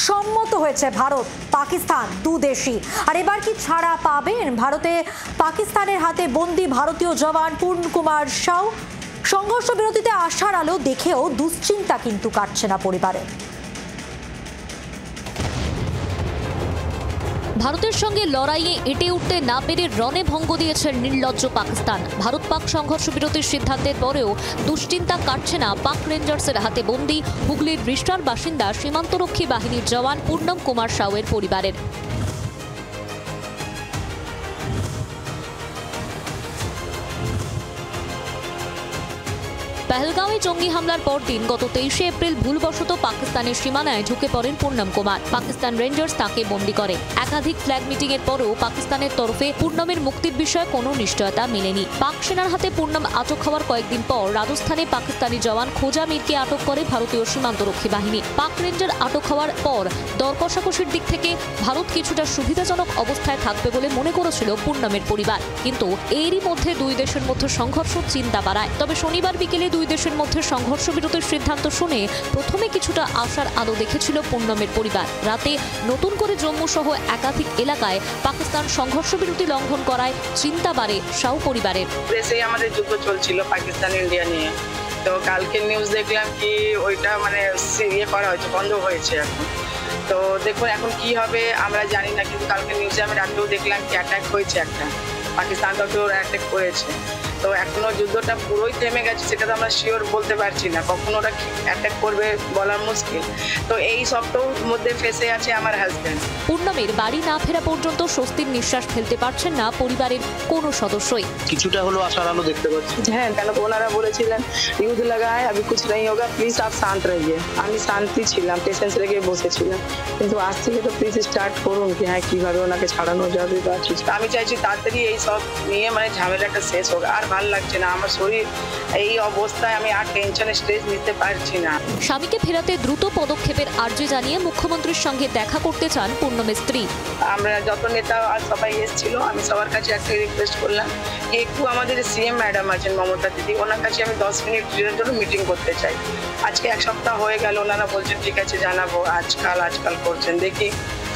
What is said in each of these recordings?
সম্মত হয়েছে ভারত পাকিস্তান দু দেশই। আর এবার কি ছাড়া পাবেন ভারতে পাকিস্তানের হাতে বন্দী ভারতীয় জওয়ান পূর্ণ কুমার সাউ? সংঘর্ষ বিরতিতে আশার আলো দেখেও দুশ্চিন্তা কিন্তু কাটছে না পরিবারে। ভারতের সঙ্গে লড়াইয়ে এঁটে উঠতে না পেরে রণে ভঙ্গ দিয়েছে নির্লজ্জ পাকিস্তান। ভারত পাক সংঘর্ষ বিরতির সিদ্ধান্তের পরেও দুশ্চিন্তা কাটছে না পাক রেঞ্জার্সের হাতে বন্দী হুগলির রিষ্টার বাসিন্দা সীমান্তরক্ষী বাহিনীর জওয়ান পূর্ণম কুমার সাউয়ের পরিবারের। পহেলগাঁওয়ে জঙ্গি হামলার পরদিন গত 23শে এপ্রিল ভুলবশত পাকিস্তানের সীমানায় ঢুকে পড়েন পূর্ণম কুমার। পাকিস্তান রেঞ্জার্স তাকে বন্দী করে। একাধিক ফ্ল্যাগ মিটিং এর পরও পাকিস্তানের তরফে পূর্ণমের মুক্তির বিষয়ে কোনো নিশ্চয়তা মেলেনি। পাক সেনার হাতে পূর্ণম আটক হওয়ার কয়েকদিন পর রাজস্থানে পাকিস্তানি জওয়ান খোজা মীরকে আটক করে ভারতীয় সীমান্তরক্ষী বাহিনী। পাক রেঞ্জার আটক হওয়ার পর দর কষাকষির দিক থেকে ভারত কিছুটা সুবিধাজনক অবস্থায় থাকবে বলে মনে করেছিল পূর্ণমের পরিবার, কিন্তু এরই মধ্যে দুই দেশের মধ্যে সংঘর্ষ চিন্তা বাড়ায়। তবে শনিবার বিকেলে দুই দেশের মধ্যে সংঘর্ষ বিরতির সিদ্ধান্ত শুনে প্রথমে কিছুটা আশার আলো দেখেছিল পূর্ণমের পরিবার। রাতে নতুন করে জম্মু সহ একাধিক এলাকায় পাকিস্তান সংঘর্ষ বিরতি লঙ্ঘন করায় চিন্তা বাড়ে সাউ পরিবারের। দেশেই আমাদের যুদ্ধ চলছিল পাকিস্তান ইন্ডিয়া নিয়ে, তো কালকে নিউজ দেখলাম কি ওইটা মানে ইয়ে করা হয়েছে, বন্ধ হয়েছে এখন। তো দেখুন এখন কি হবে আমরা জানি না, কিন্তু কালকে নিউজে আমি রাতেও দেখলাম কি অ্যাটাক হয়েছে, একটা পাকিস্তান তরফে ওরা অ্যাটাক করেছে। তো এখনো যুদ্ধটা পুরোই থেমে গেছে সেটা তো আমরা শিওর বলতে পারছি না, কখন ওরা অ্যাটাক করবে বলার মুশকিল। তো এই সপ্তাহের মধ্যে ফেসে আছে আমার হাজব্যান্ড। পূর্ণমের বাড়ি না ফেরা পর্যন্ত স্বস্তির নিঃশ্বাস ফেলতে পারছেন না পরিবারের কোনো সদস্যই। কিছুটা হলো আশার আলো দেখতে পাচ্ছি। হ্যাঁ, কেন ওনারা বলেছিলেন ইউথ লাগায় আবি কুছ নেই হোগা, প্লিজ আপ শান্ত রহিয়ে। আমি শান্তি ছিলাম, পেশেন্স রেখে বসেছিলাম, কিন্তু আজ থেকে তো প্লিজ স্টার্ট করুন কি হ্যাঁ কিভাবে ওনাকে ছাড়ানো যাবে বা কিছু। আমি চাইছি তাড়াতাড়ি এই সব নিয়ে মানে ঝামেলাটা শেষ হোক। আর ভালো লাগছে না আমার শরীর, এই অবস্থায় আমি আর টেনশনে স্ট্রেস নিতে পারছি না। স্বামীকে ফেরাতে দ্রুত পদক্ষেপের আর্জি জানিয়ে মুখ্যমন্ত্রীর সঙ্গে দেখা করতে চান পূর্ণমের স্ত্রী। আমরা যত নেতা আর সবাই এসেছিল, আমি সবার কাছে একটা রিকোয়েস্ট করলাম যে একটু আমাদের সিএম ম্যাডাম আছেন মমতা দিদি, ওনার কাছে আমি 10 মিনিটের জন্য মিটিং করতে চাই। আজকে এক সপ্তাহ হয়ে গেল, ওনারা বলছেন ঠিক আছে জানাবো, আজকাল করছেন। দেখি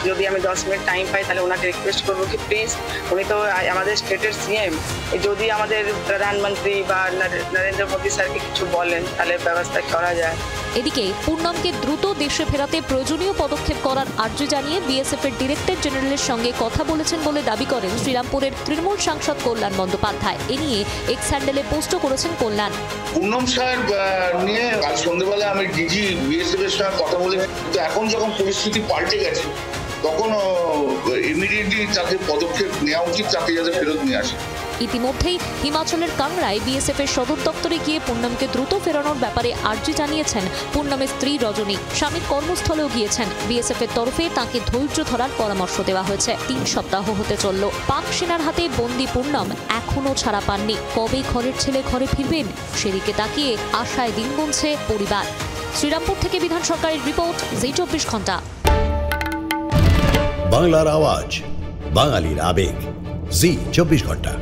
যদি আমি 10 মিনিট টাইম পাই তাহলে ওনাকে রিকোয়েস্ট করবো কি প্লিজ, উনি তো আমাদের স্টেটের সিএম, যদি আমাদের প্রধানমন্ত্রী বা নরেন্দ্র মোদী স্যারকে কিছু বলেন তাহলে ব্যবস্থা করা যায়। এদিকে পূর্ণমকে দ্রুত দেশে ফেরাতে প্রয়োজনীয় পদক্ষেপ করার আর্জি জানিয়ে বিএসএফ এর ডিরেক্টর জেনারেলের সঙ্গে কথা বলেছেন বলে দাবি করেন শ্রীরামপুরের তৃণমূল সাংসদ কল্যাণ বন্দ্যোপাধ্যায়। এ নিয়ে এক্স হ্যান্ডেলে পোস্টও করেছেন কল্যাণ। পূর্ণম সাহেব নিয়ে কাল সন্ধ্যেবেলা আমি ডিজি বিএসএফ এর সঙ্গে কথা বলে, তো এখন যখন পরিস্থিতি পাল্টে গেছে তখন ইমিডিয়েটলি তাকে পদক্ষেপ নেওয়া উচিত, তাকে যাতে ফেরত নিয়ে আসে। ইতিমধ্যেই হিমাচলের কাংড়ায় বিএসএফ এর সদর দপ্তরে গিয়ে পূর্ণমকে দ্রুত ফেরানোর ব্যাপারে আর্জি জানিয়েছেন পূর্ণমের স্ত্রী রজনী। স্বামীর কর্মস্থলেও গিয়েছেন। বিএসএফ এর তরফে তাকে ধৈর্য ধরার পরামর্শ দেওয়া হয়েছে। 3 সপ্তাহ হতে চলল পাক সেনার হাতে বন্দী পূর্ণম এখনো ছাড়া পাননি। কবে ঘরের ছেলে ঘরে ফিরবেন সেদিকে তাকিয়ে আশায় দিন গুনছে পরিবার। শ্রীরামপুর থেকে বিধান সরকারের রিপোর্ট, জি 24 ঘন্টা। বাংলার আওয়াজ, বাঙালির আবেগ, জি 24 ঘন্টা।